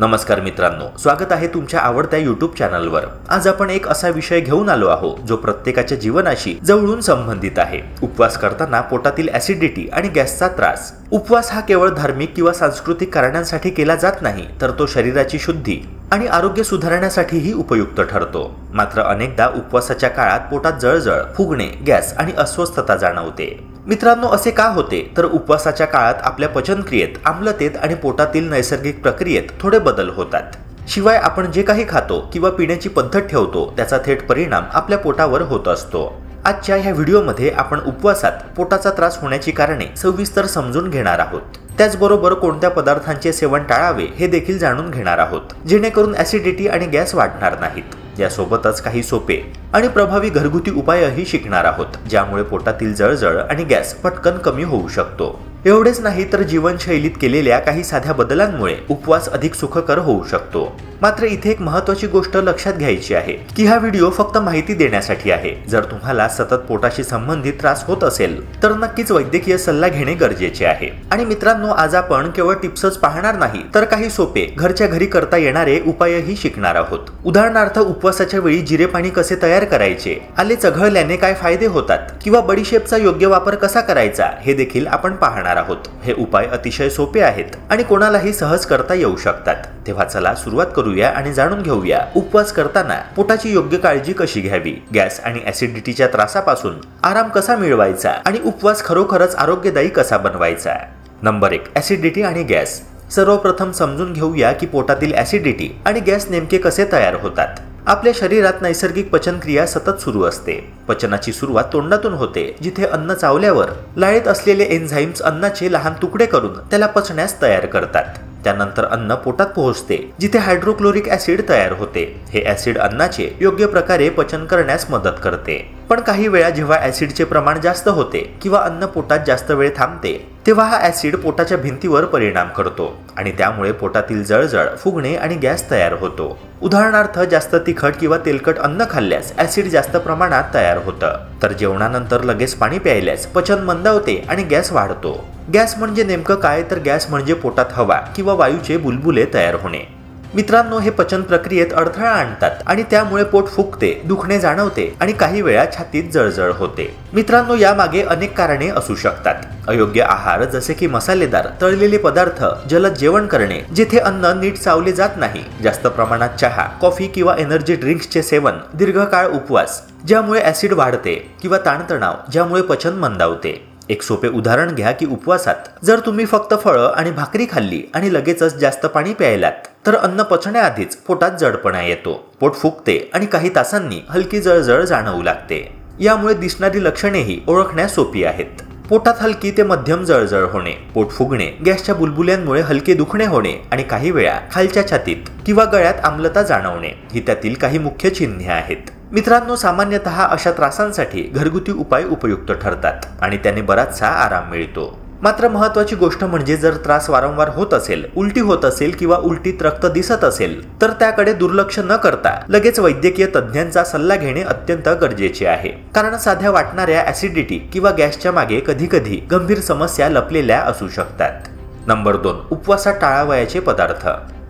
नमस्कार मित्रांनो, स्वागत आहे तुमच्या आवडत्या YouTube चॅनलवर। आज आपण एक असा विषय घेऊन आलो आहोत जो प्रत्येकाच्या जीवनाशी जवळून संबंधित आहे। उपवास करताना पोटातील ऍसिडिटी आणि गॅसचा त्रास। उपवास हा केवळ धार्मिक किंवा सांस्कृतिक कारणांसाठी केला जात नाही, तर तो शरीराची शुद्धी आणि आरोग्य सुधारण्यासाठीही उपयुक्त ठरतो। मात्र अनेकदा उपवासाच्या काळात पोटात जळजळ, फुगणे, गॅस आणि अस्वस्थता जाणवते। मित्रांनो, असे का होते? तर उपवासाच्या काळात आपल्या पचनक्रियेत, आम्लतेत आणि पोटातील नैसर्गिक प्रक्रियेत थोडे बदल होतात। शिवाय आपण जे काही खातो किंवा पिण्याची पद्धत ठेवतो त्याचा थेट परिणाम आपल्या पोटावर होत असतो। आजच्या ह्या व्हिडिओमध्ये आपण उपवासात पोटाचा त्रास होण्याची कारणे सविस्तर समजून घेणार आहोत। त्याचबरोबर कोणत्या पदार्थांचे सेवन टाळावे हे देखील जाणून घेणार आहोत, जेणेकरून ऍसिडिटी आणि गॅस वाढणार नाहीत। यासोबतच काही सोपे आणि प्रभावी घरगुती उपायही शिकणार आहोत, ज्यामुळे पोटातील जळजळ आणि गॅस पटकन कमी होऊ शकतो। एवढेच नाही तर जीवनशैलीत केलेल्या काही साध्या बदलांमुळे उपवास अधिक सुखकर होऊ शकतो। मात्र इथे एक महत्त्वाची गोष्ट लक्षात घ्यायची आहे की हा व्हिडिओ फक्त माहिती देण्यासाठी आहे। जर तुम्हाला सतत पोटाशी संबंधित त्रास होत असेल तर नक्कीच वैद्यकीय सल्ला घेणे गरजेचे आहे। आणि मित्रांनो, आज आपण केवळ टिप्सच पाहणार नाही, तर काही सोपे घरच्या घरी करता येणारे उपायही शिकणार आहोत। उदाहरणार्थ, उपवासाच्या वेळी जिरे पाणी कसे तयार करायचे, आले चघळल्याने काय फायदे होतात, किंवा बडीशेपचा योग्य वापर कसा करायचा हे देखील आपण पाहणार आहोत। हे उपाय अतिशय सोपे आहेत आणि कोणालाही सहज करता येऊ शकतात। तेव्हा चला सुरुवात करूया आणि जाणून घेऊया उपवास करताना पोटाची योग्य काळजी कशी घ्यावी, गॅस आणि ऍसिडिटीच्या त्रासापासून आराम कसा मिळवायचा आणि उपवास खरोखरच आरोग्यदायी कसा बनवायचा। नंबर 1, ऍसिडिटी आणि गॅस। सर्वप्रथम समजून घेऊया की पोटातील ऍसिडिटी आणि गॅस नेमके कसे तयार होतात। आपल्या शरीरात नैसर्गिक पचनक्रिया सतत सुरू असते। पचनाची सुरुवात तोंडातून होते, जिथे अन्न चावल्यावर लाळेत असलेले एन्झाईम्स अन्नाचे लहान तुकडे करून त्याला पचण्यास तयार करतात। त्यानंतर अन्न पोटात पोहोचते, जिथे हायड्रोक्लोरिक ऍसिड तयार होते। हे ऍसिड अन्नाचे योग्य प्रकारे पचन करण्यास मदत करते। पण काही वेळा जेव्हा ऍसिडचे प्रमाण जास्त होते किंवा अन्न पोटात जास्त वेळ थांबते, तेव्हा हा ऍसिड पोटाच्या भिंतीवर परिणाम करतो आणि त्यामुळे पोटातील जळजळ, फुगणे आणि गॅस तयार होतो। उदाहरणार्थ, जास्त तिखट किंवा तेलकट अन्न खाल्ल्यास ऍसिड जास्त प्रमाणात तयार होतं, तर जेवणानंतर लगेच पाणी प्यायल्यास पचन मंदावते आणि गॅस वाढतो। गॅस म्हणजे नेमकं काय? तर गॅस म्हणजे पोटात हवा किंवा वायूचे बुलबुले तयार होणे। मित्रांनो, हे पचन प्रक्रियेत अडथळा आणतात आणि त्यामुळे पोट फुगते, दुखणे जाणवते आणि काही वेळा छातीत जळजळ होते। मित्रांनो, यामागे अनेक कारणे असू शकतात। अयोग्य आहार जसे की मसालेदार, तळलेले पदार्थ, जलद जेवण करणे जेथे अन्न नीट चावले जात नाही, जास्त प्रमाणात चहा, कॉफी किंवा एनर्जी ड्रिंक्सचे सेवन, दीर्घकाळ उपवास ज्यामुळे ऍसिड वाढते, किंवा ताणतणाव ज्यामुळे पचन मंदावते। एक सोपे उदाहरण घ्या की उपवासात जर तुम्ही फक्त फळं आणि भाकरी खाल्ली आणि लगेचच जास्त पाणी प्यायलात, तर अन्न पचण्याआधीच पोटात जडपणा येतो, पोट फुगते आणि काही तासांनी हलकी जळजळ जाणवू लागते। यामुळे दिसणारी लक्षणेही ओळखण्यास सोपी आहेत। पोटात हलकी ते मध्यम जळजळ होणे, पोट फुगणे, गॅसच्या बुलबुल्यांमुळे हलके दुखणे होणे आणि काही वेळा खालच्या छातीत किंवा गळ्यात आम्लता जाणवणे ही त्यातील काही मुख्य चिन्हे आहेत। मित्रांनो, सामान्यतः अशा त्रासांसाठी घरगुती उपाय उपयुक्त ठरतात आणि त्याने बराचसा आराम मिळतो। मात्र महत्त्वाची गोष्ट म्हणजे जर त्रास वारंवार होत असेल, उलटी होत असेल किंवा उलटीत रक्त दिसत असेल, तर त्याकडे दुर्लक्ष न करता लगेच वैद्यकीय तज्ज्ञांचा सल्ला घेणे अत्यंत गरजेचे आहे। कारण साध्या वाटणाऱ्या ऍसिडिटी किंवा गॅसच्या मागे कधीकधी गंभीर समस्या लपलेल्या असू शकतात। नंबर 2, उपवासात टाळावयाचे पदार्थ।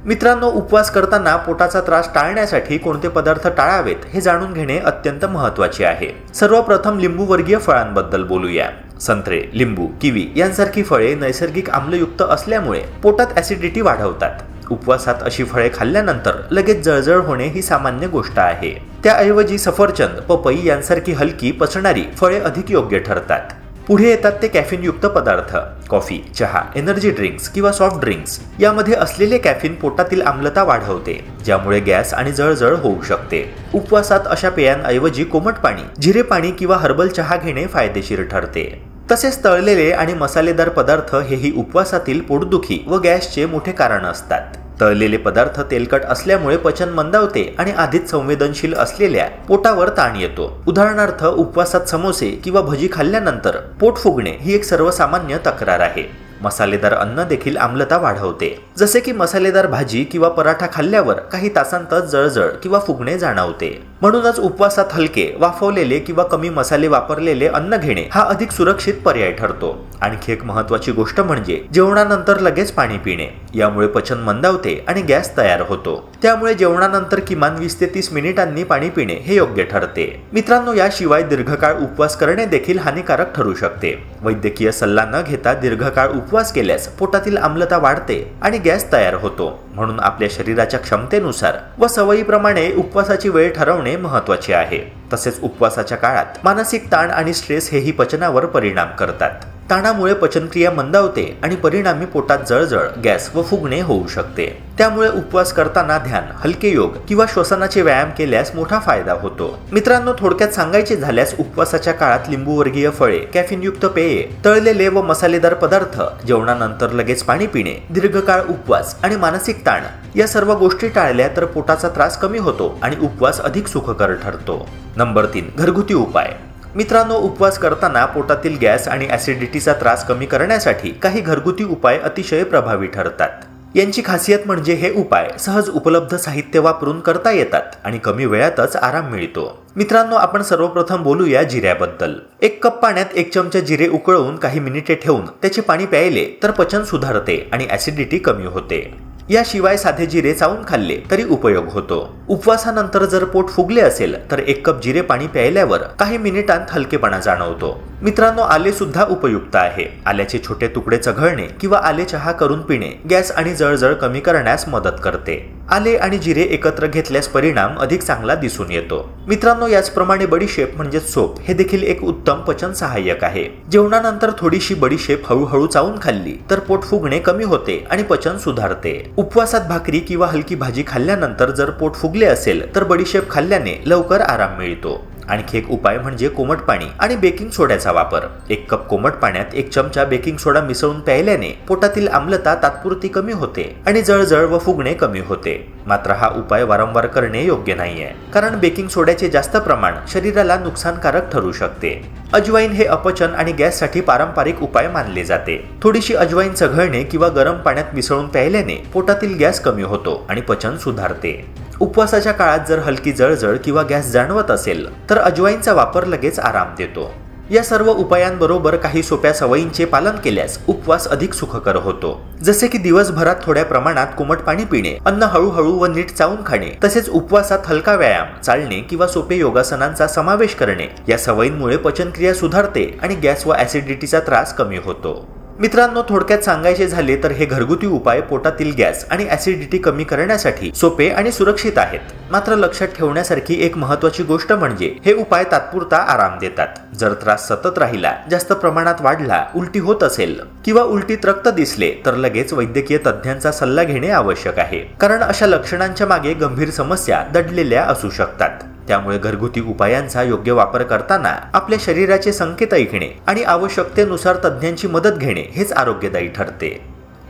मित्रांनो, उपवास करताना पोटाचा त्रास टाळण्यासाठी कोणते पदार्थ टाळावेत हे जाणून घेणे अत्यंत महत्त्वाचे आहे। सर्वप्रथम लिंबू वर्गीय फळांबद्दल बोलूया। संत्रे, लिंबू, किवी यांसारखी फळे नैसर्गिक आम्लयुक्त असल्यामुळे पोटात ऍसिडिटी वाढवतात। उपवासात अशी फळे खाल्ल्यानंतर लगेच जळजळ होणे ही सामान्य गोष्ट आहे। त्याऐवजी सफरचंद, पपई यांसारखी हलकी पचणारी फळे अधिक योग्य ठरतात। पुढे येतात ते कॅफीनयुक्त पदार्थ। कॉफी, चहा, एनर्जी ड्रिंक्स किंवा सॉफ्ट ड्रिंक्स यामध्ये असलेले कॅफीन पोटातील आम्लता वाढवते, ज्यामुळे गॅस आणि जळजळ होऊ शकते। उपवासात अशा पेयांऐवजी कोमट पाणी, जिरे पाणी किंवा हर्बल चहा घेणे फायदेशीर ठरते। तसेच तळलेले आणि मसालेदार पदार्थ हेही उपवासातील पोटदुखी व गॅसचे मोठे कारण असतात। तळलेले पदार्थ तेलकट असल्यामुळे पचन मंदावते आणि आधीच संवेदनशील असलेल्या पोटावर ताण येतो। उदाहरणार्थ, उपवासात समोसे किंवा भजी खाल्ल्यानंतर पोट फुगणे ही एक सर्वसामान्य तक्रार आहे। मसालेदार अन्न देखील आम्लता वाढवते, जसे की मसालेदार भाजी किंवा पराठा खाल्ल्यावर काही तासांतच जळजळ किंवा फुगणे जाणवते। म्हणूनच उपवासात हलके, वाफवलेले किंवा कमी मसाले वापरलेले अन्न घेणे हा अधिक सुरक्षित पर्याय ठरतो। आणखी एक महत्त्वाची गोष्ट म्हणजे जेवणानंतर लगेच पाणी पिणे। यामुळे पचन मंदावते आणि गॅस तयार होतो। त्यामुळे जेवणानंतर किमान 20 ते 30 मिनिटांनी पाणी पिणे हे योग्य ठरते। मित्रांनो, याशिवाय दीर्घकाळ उपवास करणे देखील हानिकारक ठरू शकते। वैद्यकीय सल्ला न घेता दीर्घकाळ उपवास केल्यास पोटातील आम्लता वाढते आणि गॅस तयार होतो। म्हणून आपल्या शरीराच्या क्षमतेनुसार व सवयीप्रमाणे उपवासाची वेळ ठरवणे महत्त्वाचे आहे। तसेच उपवासाच्या काळात मानसिक ताण आणि स्ट्रेस हेही पचनावर परिणाम करतात। ताणामुळे पचनक्रिया मंदावते आणि परिणामी पोटात जळजळ, गॅस व फुगणे होऊ शकते। त्यामुळे उपवास करताना ध्यान, हलके योग किंवा श्वसनाचे व्यायाम केल्यास मोठा फायदा होतो। मित्रांनो, थोडक्यात सांगायचे झाल्यास उपवासाच्या काळात लिंबूवर्गीय फळे, कॅफीनयुक्त पेये, तळलेले व मसालेदार पदार्थ, जेवणानंतर लगेच पाणी पिणे, दीर्घकाळ उपवास आणि मानसिक ताण या सर्व गोष्टी टाळल्या तर पोटाचा त्रास कमी होतो आणि उपवास अधिक सुखकर ठरतो। नंबर 3, घरगुती उपाय। मित्रांनो, उपवास करताना पोटातील गॅस आणि ॲसिडिटीचा त्रास कमी करण्यासाठी काही घरगुती उपाय अतिशय प्रभावी ठरतात। यांची खासियत म्हणजे हे उपाय सहज उपलब्ध साहित्य वापरून करता येतात आणि कमी वेळातच आराम मिळतो। मित्रांनो, आपण सर्वप्रथम बोलूया जिऱ्याबद्दल। 1 कप पाण्यात 1 चमचा जिरे उकळून काही मिनिटे ठेवून त्याचे पाणी प्यायले तर पचन सुधारते आणि ॲसिडिटी कमी होते। याशिवाय साधे जिरे चावून खाल्ले तरी उपयोग होतो। उपवासानंतर जर पोट फुगले असेल तर 1 कप जिरे पाणी प्यायल्यावर काही मिनिटांत हलकेपणा जाणवतो। मित्रांनो, आले सुद्धा उपयुक्त आहे। आल्याचे छोटे तुकडे चघळणे किंवा आले चहा करून पिणे गॅस आणि जळजळ कमी करण्यास मदत करते। आले आणि जिरे एकत्र घेतल्यास परिणाम अधिक चांगला दिसून येतो। मित्रांनो, याचप्रमाणे बडीशेप म्हणजे सोप हे देखील एक उत्तम पचन सहाय्यक आहे। जेवणानंतर थोडीशी बडीशेप हळूहळू चावून खाल्ली तर पोट फुगणे कमी होते आणि पचन सुधारते। उपवासात भाकरी किंवा हलकी भाजी खाल्ल्यानंतर जर पोट फुगले असेल तर बडीशेप खाल्ल्याने लवकर आराम मिळतो। आणखी एक उपाय म्हणजे कोमट पाणी आणि बेकिंग सोड्याचा वापर। 1 कप कोमट पाण्यात 1 चमचा बेकिंग सोडा मिसळून प्यायल्याने पोटातील आम्लता तात्पुरती कमी होते आणि जळजळ व फुगणे कमी होते। मात्र हा उपाय वारंवार करणे योग्य नाहीये, कारण बेकिंग सोड्याचे जास्त प्रमाण शरीराला नुकसानकारक ठरू शकते। अजवाईन हे अपचन आणि गॅससाठी पारंपरिक उपाय मानले जाते। थोडीशी अजवाईन चघळणे किंवा गरम पाण्यात मिसळून प्यायल्याने पोटातील गॅस कमी होतो आणि पचन सुधारते। उपवासाच्या काळात जर हलकी जळजळ किंवा गॅस जाणवत असेल तर अजवाईनचा वापर लगेच आराम देतो। या सर्व उपायांबरोबर काही सोप्या सवयींचे पालन केल्यास उपवास अधिक सुखकर होतो। जसे की दिवसभरात थोड्या प्रमाणात कोमट पाणी पिणे, अन्न हळूहळू व नीट चावून खाणे, तसेच उपवासात हलका व्यायाम, चालणे किंवा सोपे योगासनांचा समावेश करणे। या सवयींमुळे पचनक्रिया सुधारते आणि गॅस व ॲसिडिटीचा त्रास कमी होतो। मित्रांनो, थोडक्यात सांगायचे झाले तर हे घरगुती उपाय पोटातील गॅस आणि ॲसिडिटी कमी करण्यासाठी सोपे आणि सुरक्षित आहेत। मात्र लक्षात ठेवण्यासारखी एक महत्त्वाची गोष्ट म्हणजे हे उपाय तात्पुरता आराम देतात। जर त्रास सतत राहिला, जास्त प्रमाणात वाढला, उलटी होत असेल किंवा उलटीत रक्त दिसले तर लगेच वैद्यकीय तज्ज्ञांचा सल्ला घेणे आवश्यक आहे, कारण अशा लक्षणांच्या मागे गंभीर समस्या दडलेल्या असू शकतात। त्यामुळे घरगुती उपायांचा योग्य वापर करताना आपल्या शरीराचे संकेत ऐकणे आणि आवश्यकतेनुसार तज्ज्ञांची मदत घेणे हेच आरोग्यदायी ठरते।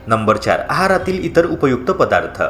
नंबर 4, आहारातील इतर उपयुक्त पदार्थ।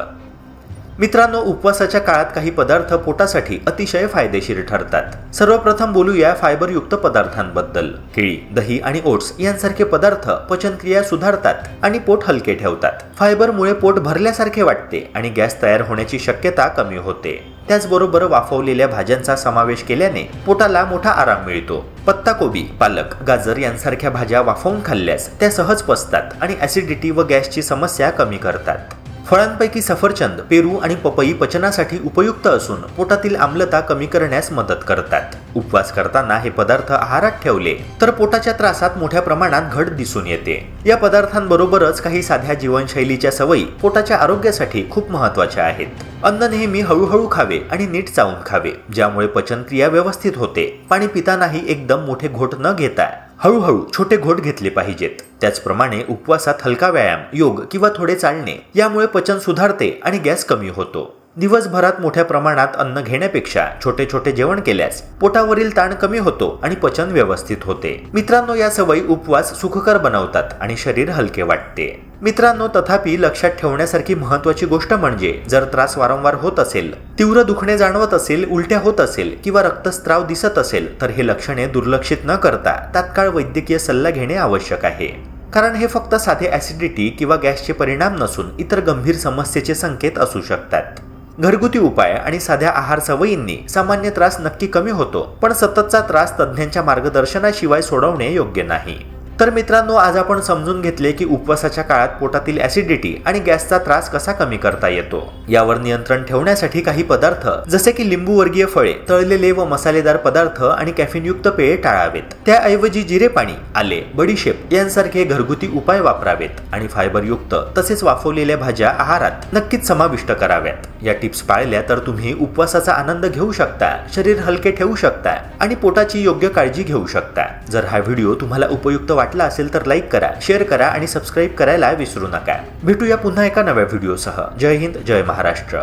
मित्रांनो, उपवासाच्या काळात काही पदार्थ पोटासाठी अतिशय फायदेशीर ठरतात। सर्वप्रथम बोलूया फायबरयुक्त पदार्थांबद्दल। केळी, दही आणि ओट्स यांसारखे पदार्थ पचनक्रिया सुधारतात आणि पोट हलके ठेवतात। फायबरमुळे पोट भरल्यासारखे वाटते आणि गॅस तयार होण्याची शक्यता कमी होते। त्याचबरोबर वाफवलेल्या भाज्यांचा समावेश केल्याने पोटाला मोठा आराम मिळतो। पत्ताकोबी, पालक, गाजर यांसारख्या भाज्या वाफवून खाल्ल्यास त्या सहज पचतात आणि ॲसिडिटी व गॅसची समस्या कमी करतात। फळांपैकी सफरचंद, पेरू आणि पपई पचनासाठी उपयुक्त असून पोटातील आम्लता कमी करण्यास मदत करतात। उपवास करताना हे पदार्थ आहारात ठेवले तर पोटाच्या त्रासात मोठ्या प्रमाणात घट दिसून येते। या पदार्थांबरोबरच काही साध्या जीवनशैलीच्या सवयी पोटाच्या आरोग्यासाठी खूप महत्त्वाच्या आहेत। अन्न नेहमी हळूहळू खावे आणि नीट चावून खावे, ज्यामुळे पचनक्रिया व्यवस्थित होते। पाणी पितानाही एकदम मोठे घोट न घेता हळूहळू छोटे घोट घेतले पाहिजेत। त्याचप्रमाणे उपवासात हलका व्यायाम, योग किंवा थोडे चालणे यामुळे पचन सुधारते आणि गॅस कमी होतो। दिवसभरात मोठ्या प्रमाणात अन्न घेण्यापेक्षा छोटे छोटे जेवण केल्यास पोटावरील ताण कमी होतो आणि पचन व्यवस्थित होते। मित्रांनो, या सवयी उपवास सुखकर बनवतात आणि शरीर हलके वाटते। मित्रांनो, तथापि लक्षात ठेवण्यासारखी महत्त्वाची गोष्ट म्हणजे जर त्रास वारंवार होत असेल, तीव्र दुखणे जाणवत असेल, उलट्या होत असेल किंवा रक्तस्राव दिसत असेल तर हे लक्षणे दुर्लक्षित न करता तात्काळ वैद्यकीय सल्ला घेणे आवश्यक आहे। कारण हे फक्त साधे ॲसिडिटी किंवा गॅसचे परिणाम नसून इतर गंभीर समस्येचे संकेत असू शकतात। घरगुती उपाय आणि साध्या आहार सवयींनी सामान्य त्रास नक्की कमी होतो, पण सततचा त्रास तज्ज्ञांच्या मार्गदर्शनाशिवाय सोडवणे योग्य नाही. तर मित्रांनो, आज आपण समजून घेतले की उपवासाच्या काळात पोटातील ऍसिडिटी आणि गॅसचा त्रास कसा कमी करता येतो. यावर नियंत्रण ठेवण्यासाठी काही पदार्थ जसे की लिंबू वर्गीय फळे, तळलेले व मसालेदार पदार्थ आणि कॅफीनयुक्त पेये टाळावेत. त्याऐवजी जिरे पाणी, आले, बडीशेप यांसारखे घरगुती उपाय वापरावेत आणि फायबरयुक्त तसेच वाफवलेल्या भाज्या आहारात नक्कीच समाविष्ट कराव्यात. या टिप्स पाळल्या तर तुम्ही उपवासाचा आनंद घेऊ शकता, शरीर हलके ठेवू शकता आणि पोटाची योग्य काळजी घेऊ शकता. जर हा व्हिडिओ तुम्हाला उपयुक्त वाटला असेल तर लाईक करा, शेअर करा आणि सबस्क्राईब करायला विसरू नका. भेटूया पुन्हा एका नव्या व्हिडिओसह. जय हिंद, जय महाराष्ट्र.